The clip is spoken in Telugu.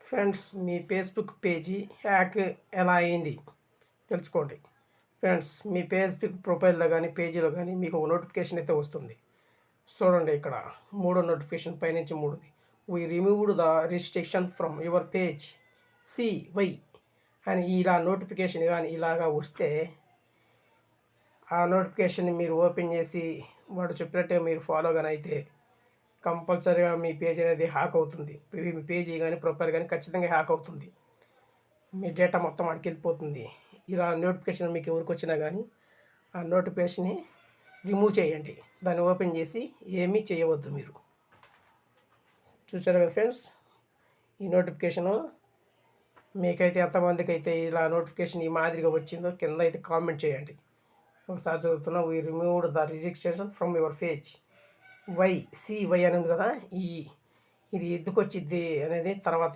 ఫ్రెండ్స్, మీ ఫేస్బుక్ పేజీ హ్యాక్ ఎలా అయింది తెలుసుకోండి. ఫ్రెండ్స్, మీ ఫేస్బుక్ ప్రొఫైల్లో కానీ పేజీలో కానీ మీకు ఒక నోటిఫికేషన్ అయితే వస్తుంది. చూడండి, ఇక్కడ మూడో నోటిఫికేషన్ పైనుంచి మూడుది. We removed the restriction from your page C Y అని ఇలా నోటిఫికేషన్ కానీ ఇలాగా వస్తే ఆ నోటిఫికేషన్ మీరు ఓపెన్ చేసి వాడు చెప్పినట్టే మీరు ఫాలో కానీ అయితే కంపల్సరీగా మీ పేజ్ అనేది హ్యాక్ అవుతుంది. మీ పేజీ కానీ ప్రొఫైల్ కానీ ఖచ్చితంగా హ్యాక్ అవుతుంది. మీ డేటా మొత్తం అక్కడికి వెళ్ళిపోతుంది. ఇలా నోటిఫికేషన్ మీకు ఎవరికి వచ్చినా కానీ ఆ నోటిఫికేషన్ని రిమూవ్ చేయండి. దాన్ని ఓపెన్ చేసి ఏమీ చేయవద్దు. మీరు చూసారు కదా ఫ్రెండ్స్, ఈ నోటిఫికేషను మీకైతే ఎంతమందికి అయితే ఇలా నోటిఫికేషన్ ఈ మాదిరిగా వచ్చిందో కింద అయితే కామెంట్ చేయండి. ఒకసారి చదువుతున్నా. We removed the registration from your page why అని ఉంది కదా, ఇది ఎందుకు వచ్చింది అనేది తర్వాత